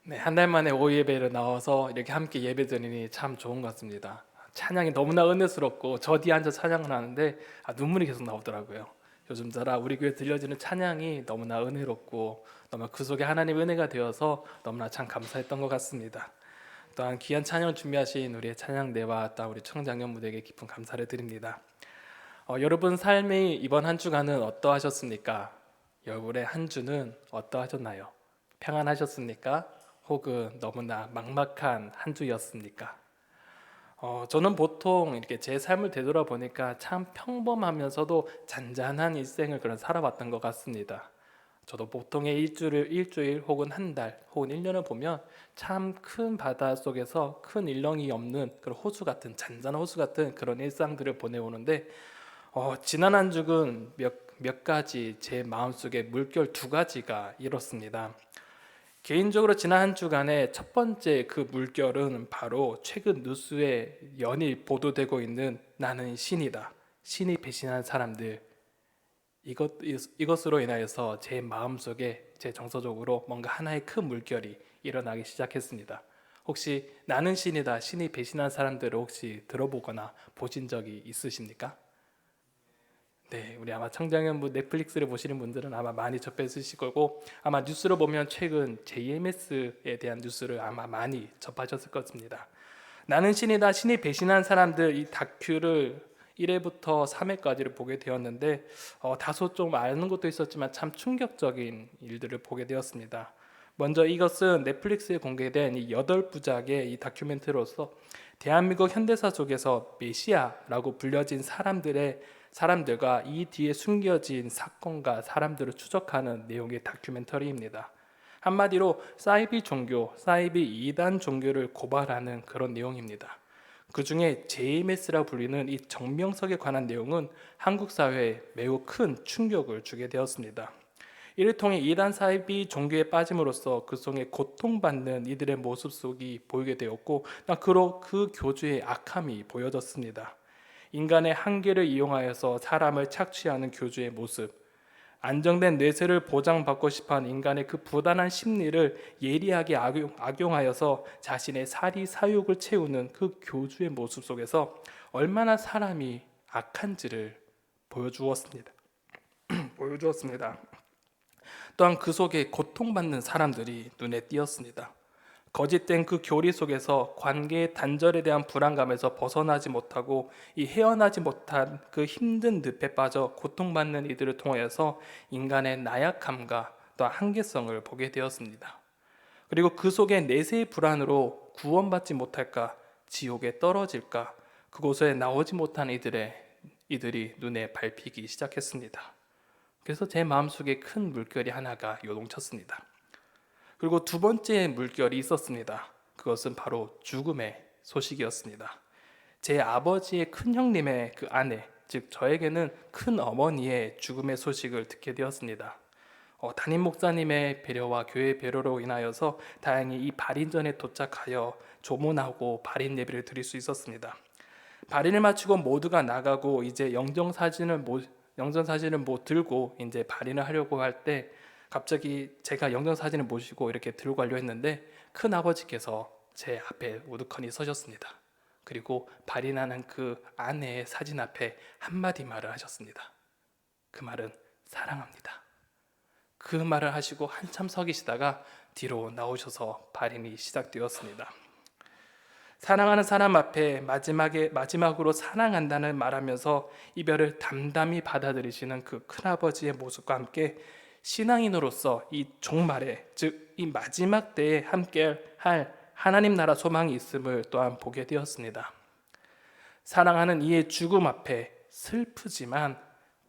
네, 한 달 만에 오후 예배를 나와서 이렇게 함께 예배 드리니 참 좋은 것 같습니다. 찬양이 너무나 은혜스럽고 저 뒤에 앉아 찬양을 하는데 눈물이 계속 나오더라고요. 요즘 따라 우리 교회 들려지는 찬양이 너무나 은혜롭고 너무 그 속에 하나님 은혜가 되어서 너무나 참 감사했던 것 같습니다. 또한 귀한 찬양 준비하신 우리의 찬양대와 또 우리 청장년 무대에게 깊은 감사를 드립니다. 여러분 삶의 이번 한 주간은 어떠하셨습니까? 여러분의 한 주는 어떠하셨나요? 평안하셨습니까? 혹은 너무나 막막한 한 주였습니까? 저는 보통 이렇게 제 삶을 되돌아보니까 참 평범하면서도 잔잔한 일생을 그런 살아왔던 것 같습니다. 저도 보통의 일주일 혹은 한 달 혹은 1년을 보면 참 큰 바다 속에서 큰 일렁이 없는 그런 호수 같은 잔잔한 호수 같은 그런 일상들을 보내오는데 지난 한 주는 몇 가지 제 마음속에 물결 두 가지가 일었습니다. 개인적으로 지난 한 주간에 첫 번째 그 물결은 바로 최근 뉴스에 연일 보도되고 있는 나는 신이다. 신이 배신한 사람들. 이것으로 인하여서 제 마음속에 제 정서적으로 뭔가 하나의 큰 물결이 일어나기 시작했습니다. 혹시 나는 신이다. 신이 배신한 사람들을 혹시 들어보거나 보신 적이 있으십니까? 네, 우리 아마 청장년 넷플릭스를 보시는 분들은 아마 많이 접했으실 거고 아마 뉴스로 보면 최근 JMS에 대한 뉴스를 아마 많이 접하셨을 것입니다. 나는 신이다, 신이 배신한 사람들 이 다큐를 1회부터 3회까지를 보게 되었는데 다소 좀 아는 것도 있었지만 참 충격적인 일들을 보게 되었습니다. 먼저 이것은 넷플릭스에 공개된 이 8부작의 이 다큐멘터리로서 대한민국 현대사 속에서 메시아라고 불려진 사람들과 이 뒤에 숨겨진 사건과 사람들을 추적하는 내용의 다큐멘터리입니다. 한마디로 사이비 이단 종교를 고발하는 그런 내용입니다. 그 중에 JMS라 불리는 이 정명석에 관한 내용은 한국 사회에 매우 큰 충격을 주게 되었습니다. 이를 통해 이단 사이비 종교에 빠짐으로써 그 속에 고통받는 이들의 모습 속이 보이게 되었고, 그로 그 교주의 악함이 보여졌습니다. 인간의 한계를 이용하여서 사람을 착취하는 교주의 모습, 안정된 뇌세를 보장받고 싶어하는 인간의 그 부단한 심리를 예리하게 악용하여서 자신의 사리 사욕을 채우는 그 교주의 모습 속에서 얼마나 사람이 악한지를 보여주었습니다. 보여주었습니다. 또한 그 속에 고통받는 사람들이 눈에 띄었습니다. 거짓된 그 교리 속에서 관계의 단절에 대한 불안감에서 벗어나지 못하고 이 헤어나지 못한 그 힘든 늪에 빠져 고통받는 이들을 통하여서 인간의 나약함과 또 한계성을 보게 되었습니다. 그리고 그 속에 내세의 불안으로 구원받지 못할까, 지옥에 떨어질까, 그곳에 나오지 못한 이들이 눈에 밟히기 시작했습니다. 그래서 제 마음속에 큰 물결이 하나가 요동쳤습니다. 그리고 두 번째 물결이 있었습니다. 그것은 바로 죽음의 소식이었습니다. 제 아버지의 큰 형님의 그 아내, 즉 저에게는 큰 어머니의 죽음의 소식을 듣게 되었습니다. 담임 목사님의 배려와 교회 배려로 인하여서 다행히 이 발인전에 도착하여 조문하고 발인 예배를 드릴 수 있었습니다. 발인을 마치고 모두가 나가고 이제 영정사진을 들고 이제 발인을 하려고 할 때 갑자기 제가 영정사진을 모시고 이렇게 들고 가려 했는데 큰 아버지께서 제 앞에 우두커니 서셨습니다. 그리고 발인하는 그 아내의 사진 앞에 한마디 말을 하셨습니다. 그 말은 사랑합니다. 그 말을 하시고 한참 서 계시다가 뒤로 나오셔서 발인이 시작되었습니다. 사랑하는 사람 앞에 마지막으로 사랑한다는 말하면서 이별을 담담히 받아들이시는 그 큰아버지의 모습과 함께 신앙인으로서 이 종말에, 즉 이 마지막 때에 함께 할 하나님 나라 소망이 있음을 또한 보게 되었습니다. 사랑하는 이의 죽음 앞에 슬프지만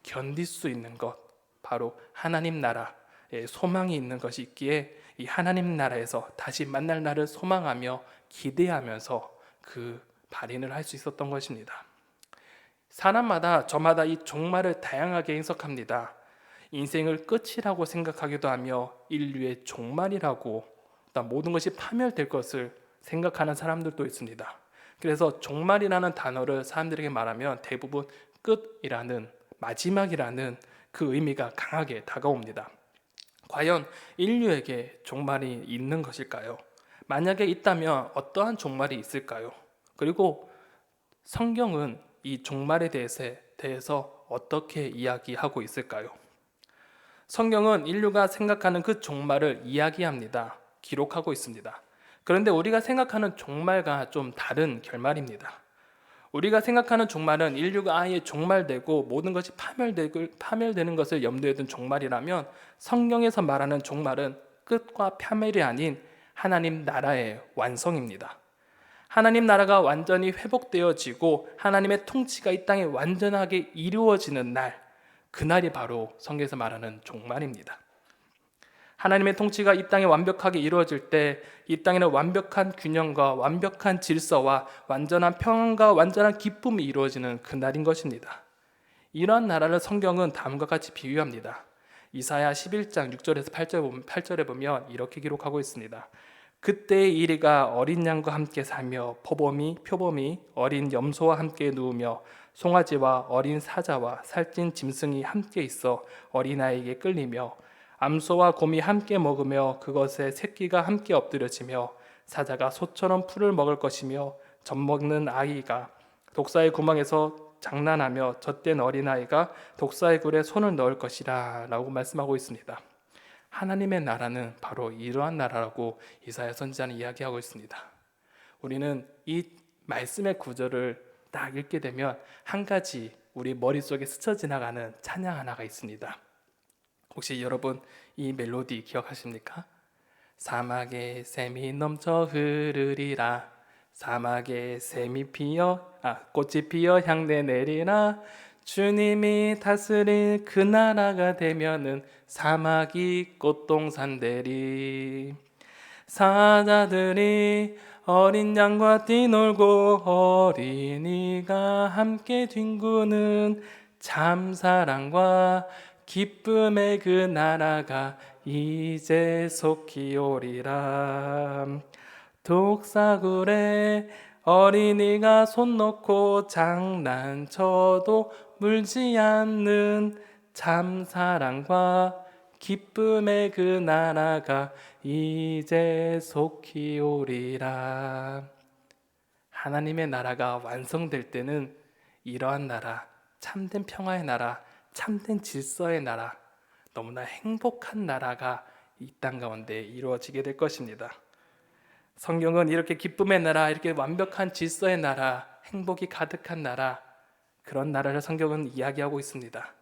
견딜 수 있는 것, 바로 하나님 나라에 소망이 있는 것이 있기에 이 하나님 나라에서 다시 만날 날을 소망하며 기대하면서 그 발인을 할 수 있었던 것입니다. 사람마다 저마다 이 종말을 다양하게 해석합니다. 인생을 끝이라고 생각하기도 하며 인류의 종말이라고, 모든 것이 파멸될 것을 생각하는 사람들도 있습니다. 그래서 종말이라는 단어를 사람들에게 말하면 대부분 끝이라는, 마지막이라는 그 의미가 강하게 다가옵니다. 과연 인류에게 종말이 있는 것일까요? 만약에 있다면 어떠한 종말이 있을까요? 그리고 성경은 이 종말에 대해서 어떻게 이야기하고 있을까요? 성경은 인류가 생각하는 그 종말을 이야기합니다. 기록하고 있습니다. 그런데 우리가 생각하는 종말과 좀 다른 결말입니다. 우리가 생각하는 종말은 인류가 아예 종말되고 모든 것이 파멸되는 것을 염두에 둔 종말이라면, 성경에서 말하는 종말은 끝과 파멸이 아닌 하나님 나라의 완성입니다. 하나님 나라가 완전히 회복되어지고 하나님의 통치가 이 땅에 완전하게 이루어지는 날, 그날이 바로 성경에서 말하는 종말입니다. 하나님의 통치가 이 땅에 완벽하게 이루어질 때 이 땅에는 완벽한 균형과 완벽한 질서와 완전한 평안과 완전한 기쁨이 이루어지는 그날인 것입니다. 이러한 나라를 성경은 다음과 같이 비유합니다. 이사야 11장 6절에서 8절에 보면 이렇게 기록하고 있습니다. 그때의 이리가 어린 양과 함께 살며 표범이 어린 염소와 함께 누우며 송아지와 어린 사자와 살찐 짐승이 함께 있어 어린아이에게 끌리며 암소와 곰이 함께 먹으며 그것의 새끼가 함께 엎드려지며 사자가 소처럼 풀을 먹을 것이며 젖먹는 아이가 독사의 구멍에서 장난하며 젖된 어린아이가 독사의 굴에 손을 넣을 것이라 라고 말씀하고 있습니다. 하나님의 나라는 바로 이러한 나라라고 이사야 선지자는 이야기하고 있습니다. 우리는 이 말씀의 구절을 딱 읽게 되면 한 가지 우리 머릿속에 스쳐 지나가는 찬양 하나가 있습니다. 혹시 여러분 이 멜로디 기억하십니까? 사막에 샘이 넘쳐 흐르리라, 사막에 꽃이 피어 향내 내리라, 주님이 다스릴 그 나라가 되면은 사막이 꽃동산 되리. 사자들이 어린 양과 뛰놀고 어린이가 함께 뒹구는 참사랑과 기쁨의 그 나라가 이제 속히 오리라. 독사굴에 어린이가 손 놓고 장난쳐도 물지 않는 참사랑과 기쁨의 그 나라가 이제 속히 오리라. 하나님의 나라가 완성될 때는 이러한 나라, 참된 평화의 나라, 참된 질서의 나라, 너무나 행복한 나라가 이 땅 가운데 이루어지게 될 것입니다. 성경은 이렇게 기쁨의 나라, 이렇게 완벽한 질서의 나라, 행복이 가득한 나라, 그런 나라를 성경은 이야기하고 있습니다.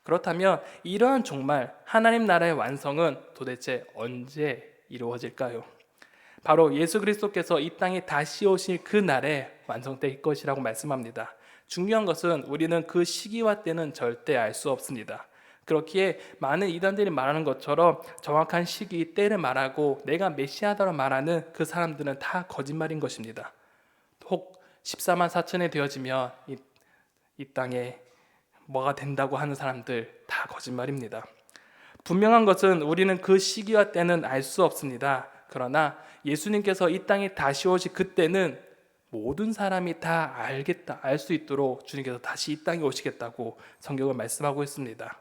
그렇다면 이러한 종말, 하나님 나라의 완성은 도대체 언제 이루어질까요? 바로 예수 그리스도께서 이 땅에 다시 오실 그 날에 완성될 것이라고 말씀합니다. 중요한 것은 우리는 그 시기와 때는 절대 알 수 없습니다. 그렇기에 많은 이단들이 말하는 것처럼 정확한 시기, 때를 말하고 내가 메시아다로 말하는 그 사람들은 다 거짓말인 것입니다. 혹 14만 4천에 되어지면 이 땅에 뭐가 된다고 하는 사람들 다 거짓말입니다. 분명한 것은 우리는 그 시기와 때는 알 수 없습니다. 그러나 예수님께서 이 땅에 다시 오실 그때는 모든 사람이 다 알 수 있도록 주님께서 다시 이 땅에 오시겠다고 성경은 말씀하고 있습니다.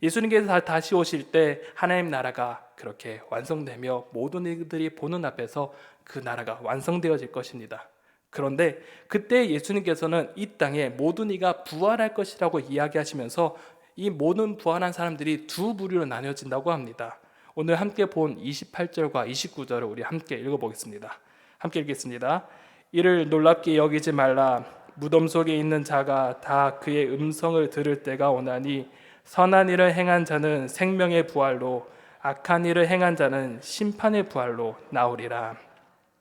예수님께서 다시 오실 때 하나님 나라가 그렇게 완성되며 모든 이들이 보는 앞에서 그 나라가 완성되어질 것입니다. 그런데 그때 예수님께서는 이 땅에 모든 이가 부활할 것이라고 이야기하시면서 이 모든 부활한 사람들이 두 부류로 나뉘어진다고 합니다. 오늘 함께 본 28절과 29절을 우리 함께 읽어보겠습니다. 함께 읽겠습니다. 이를 놀랍게 여기지 말라. 무덤 속에 있는 자가 다 그의 음성을 들을 때가 오나니 선한 일을 행한 자는 생명의 부활로, 악한 일을 행한 자는 심판의 부활로 나오리라.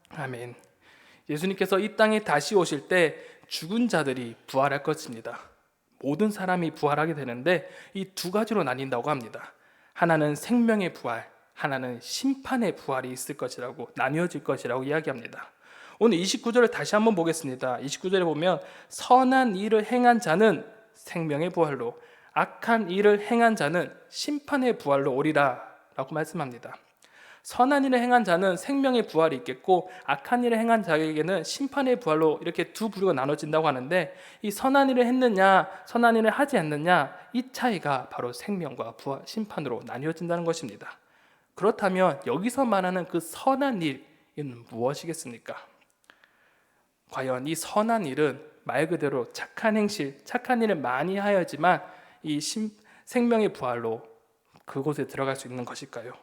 아멘. 예수님께서 이 땅에 다시 오실 때 죽은 자들이 부활할 것입니다. 모든 사람이 부활하게 되는데 이 두 가지로 나뉜다고 합니다. 하나는 생명의 부활, 하나는 심판의 부활이 있을 것이라고, 나뉘어질 것이라고 이야기합니다. 오늘 29절을 다시 한번 보겠습니다. 29절에 보면 선한 일을 행한 자는 생명의 부활로, 악한 일을 행한 자는 심판의 부활로 오리라 라고 말씀합니다. 선한 일을 행한 자는 생명의 부활이 있겠고 악한 일을 행한 자에게는 심판의 부활로 이렇게 두 부류가 나눠진다고 하는데, 이 선한 일을 했느냐 선한 일을 하지 않느냐, 이 차이가 바로 생명과 부활, 심판으로 나뉘어진다는 것입니다. 그렇다면 여기서 말하는 그 선한 일은 무엇이겠습니까? 과연 이 선한 일은 말 그대로 착한 행실, 착한 일을 많이 하여야지만 이 생명의 부활로 그곳에 들어갈 수 있는 것일까요?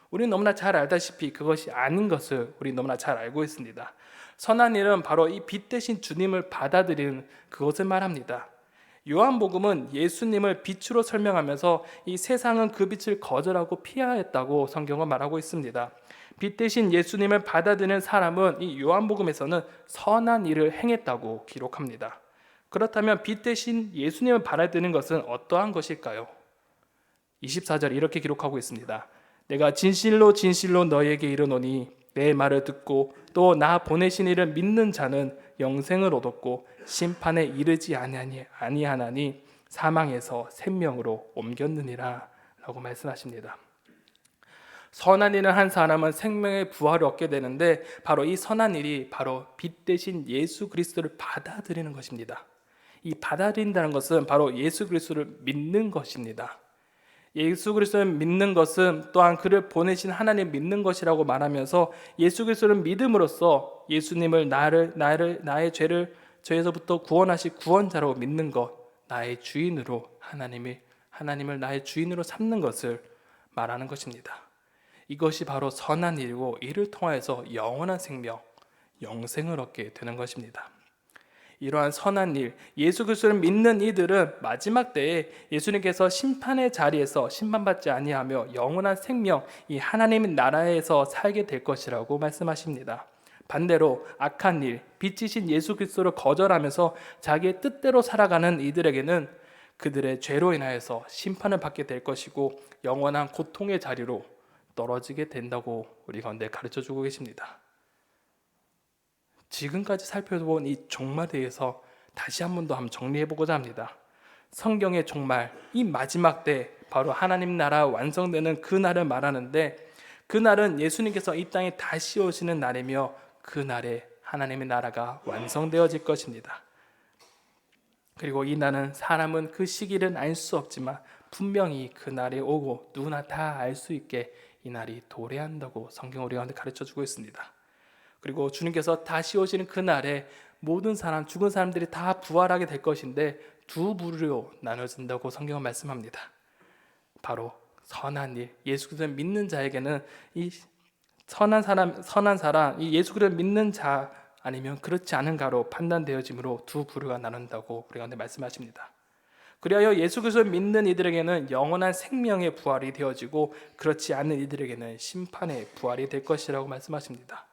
우리는 너무나 잘 알다시피 그것이 아닌 것을 우리 너무나 잘 알고 있습니다. 선한 일은 바로 이 빛 대신 주님을 받아들이는 그것을 말합니다. 요한복음은 예수님을 빛으로 설명하면서 이 세상은 그 빛을 거절하고 피하였다고 성경은 말하고 있습니다. 빛 대신 예수님을 받아들이는 사람은 이 요한복음에서는 선한 일을 행했다고 기록합니다. 그렇다면 빛 대신 예수님을 받아들이는 것은 어떠한 것일까요? 24절 이렇게 기록하고 있습니다. 내가 진실로 진실로 너희에게 이르노니 내 말을 듣고 또 나 보내신 이를 믿는 자는 영생을 얻었고 심판에 이르지 아니하나니 사망에서 생명으로 옮겼느니라 라고 말씀하십니다. 선한 일을 한 사람은 생명의 부활을 얻게 되는데 바로 이 선한 일이 바로 빛 대신 예수 그리스도를 받아들이는 것입니다. 이 받아들인다는 것은 바로 예수 그리스도를 믿는 것입니다. 예수 그리스도를 믿는 것은 또한 그를 보내신 하나님 믿는 것이라고 말하면서 예수 그리스도를 믿음으로써 예수님을 나의 죄에서부터 구원하실 구원자로 믿는 것, 나의 주인으로 하나님을 나의 주인으로 삼는 것을 말하는 것입니다. 이것이 바로 선한 일이고 이를 통하여서 영원한 생명, 영생을 얻게 되는 것입니다. 이러한 선한 일, 예수 그리스도를 믿는 이들은 마지막 때에 예수님께서 심판의 자리에서 심판받지 아니하며 영원한 생명, 이 하나님의 나라에서 살게 될 것이라고 말씀하십니다. 반대로 악한 일, 빛이신 예수 그리스도를 거절하면서 자기의 뜻대로 살아가는 이들에게는 그들의 죄로 인하여서 심판을 받게 될 것이고 영원한 고통의 자리로 떨어지게 된다고 우리 가운데 가르쳐주고 계십니다. 지금까지 살펴본 이 종말에 대해서 다시 한 번 더 한번 정리해보고자 합니다. 성경의 종말, 이 마지막 때 바로 하나님 나라 완성되는 그 날을 말하는데 그 날은 예수님께서 이 땅에 다시 오시는 날이며 그 날에 하나님의 나라가 완성되어질 것입니다. 그리고 이 날은 사람은 그 시기를 알 수 없지만 분명히 그 날이 오고 누구나 다 알 수 있게 이 날이 도래한다고 성경 우리 가운데 가르쳐주고 있습니다. 그리고 주님께서 다시 오시는 그 날에 모든 사람, 죽은 사람들이 다 부활하게 될 것인데 두 부류로 나눠진다고 성경은 말씀합니다. 바로 선한 일, 예수 그리스도를 믿는 자에게는 이 선한 사람, 이 예수 그리스도를 믿는 자 아니면 그렇지 않은가로 판단되어지므로 두 부류가 나눈다고 우리 가운데 말씀하십니다. 그리하여 예수 그리스도를 믿는 이들에게는 영원한 생명의 부활이 되어지고 그렇지 않은 이들에게는 심판의 부활이 될 것이라고 말씀하십니다.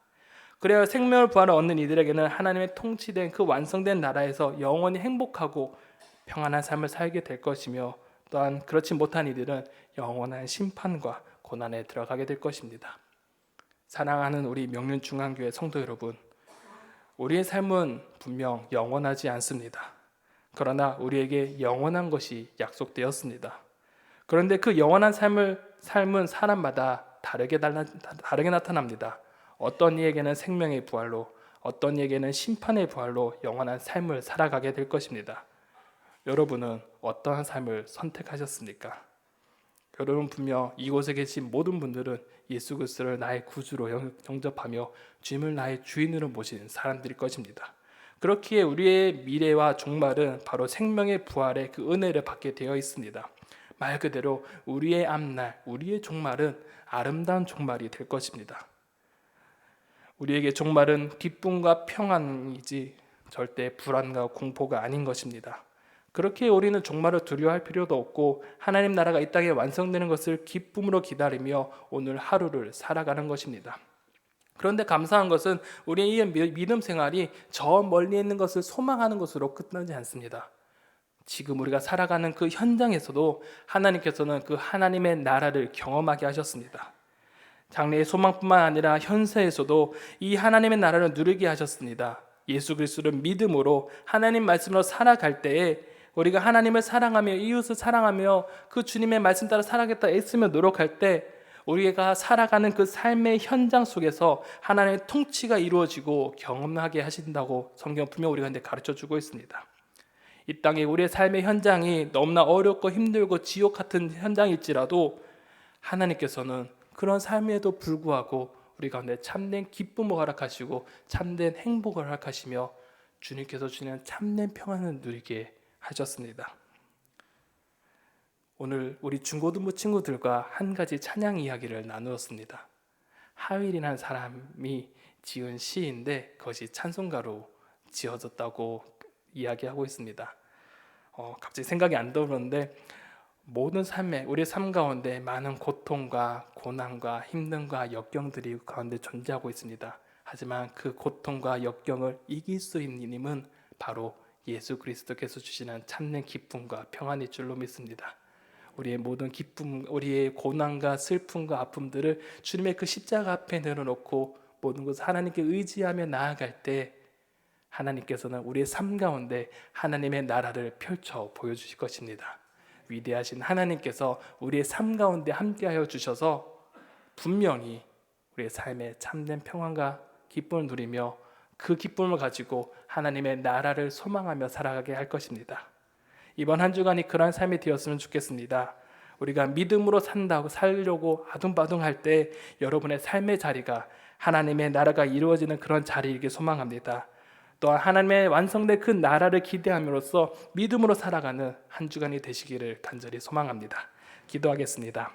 그래야 생명을 부활을 얻는 이들에게는 하나님의 통치된 그 완성된 나라에서 영원히 행복하고 평안한 삶을 살게 될 것이며 또한 그렇지 못한 이들은 영원한 심판과 고난에 들어가게 될 것입니다. 사랑하는 우리 명륜중앙교회 성도 여러분, 우리의 삶은 분명 영원하지 않습니다. 그러나 우리에게 영원한 것이 약속되었습니다. 그런데 그 영원한 삶은 사람마다 다르게 나타납니다. 어떤 이에게는 생명의 부활로, 어떤 이에게는 심판의 부활로 영원한 삶을 살아가게 될 것입니다. 여러분은 어떠한 삶을 선택하셨습니까? 여러분 분명 이곳에 계신 모든 분들은 예수 그리스도를 나의 구주로 영접하며 주님을 나의 주인으로 모신 사람들일 것입니다. 그렇기에 우리의 미래와 종말은 바로 생명의 부활의 그 은혜를 받게 되어 있습니다. 말 그대로 우리의 앞날, 우리의 종말은 아름다운 종말이 될 것입니다. 우리에게 종말은 기쁨과 평안이지 절대 불안과 공포가 아닌 것입니다. 그렇게 우리는 종말을 두려워할 필요도 없고 하나님 나라가 이 땅에 완성되는 것을 기쁨으로 기다리며 오늘 하루를 살아가는 것입니다. 그런데 감사한 것은 우리의 이 믿음 생활이 저 멀리 있는 것을 소망하는 것으로 끝나지 않습니다. 지금 우리가 살아가는 그 현장에서도 하나님께서는 그 하나님의 나라를 경험하게 하셨습니다. 장래의 소망뿐만 아니라 현세에서도 이 하나님의 나라를 누리게 하셨습니다. 예수 그리스도를 믿음으로 하나님 말씀으로 살아갈 때에 우리가 하나님을 사랑하며 이웃을 사랑하며 그 주님의 말씀 따라 살아가겠다 애쓰며 노력할 때 우리가 살아가는 그 삶의 현장 속에서 하나님의 통치가 이루어지고 경험하게 하신다고 성경 분명 우리가 가르쳐주고 있습니다. 이 땅에 우리의 삶의 현장이 너무나 어렵고 힘들고 지옥 같은 현장일지라도 하나님께서는 그런 삶에도 불구하고 우리 가운데 참된 기쁨을 허락하시고 참된 행복을 허락하시며 주님께서 주시는 참된 평안을 누리게 하셨습니다. 오늘 우리 중고등부 친구들과 한 가지 찬양 이야기를 나누었습니다. 하윌이라는 사람이 지은 시인데 그것이 찬송가로 지어졌다고 이야기하고 있습니다. 갑자기 생각이 안 떠오르는데, 모든 우리의 삶 가운데 많은 고통과 고난과 힘듦과 역경들이 가운데 존재하고 있습니다. 하지만 그 고통과 역경을 이길 수 있는 힘은 바로 예수 그리스도께서 주시는 참된 기쁨과 평안일 줄로 믿습니다. 우리의 모든 기쁨, 우리의 고난과 슬픔과 아픔들을 주님의 그 십자가 앞에 내려놓고 모든 것을 하나님께 의지하며 나아갈 때 하나님께서는 우리의 삶 가운데 하나님의 나라를 펼쳐 보여주실 것입니다. 위대하신 하나님께서 우리의 삶 가운데 함께하여 주셔서 분명히 우리의 삶에 참된 평안과 기쁨을 누리며 그 기쁨을 가지고 하나님의 나라를 소망하며 살아가게 할 것입니다. 이번 한 주간이 그러한 삶이 되었으면 좋겠습니다. 우리가 믿음으로 살려고 아둥바둥할 때 여러분의 삶의 자리가 하나님의 나라가 이루어지는 그런 자리이길 소망합니다. 또한 하나님의 완성된 그 나라를 기대함으로써 믿음으로 살아가는 한 주간이 되시기를 간절히 소망합니다. 기도하겠습니다.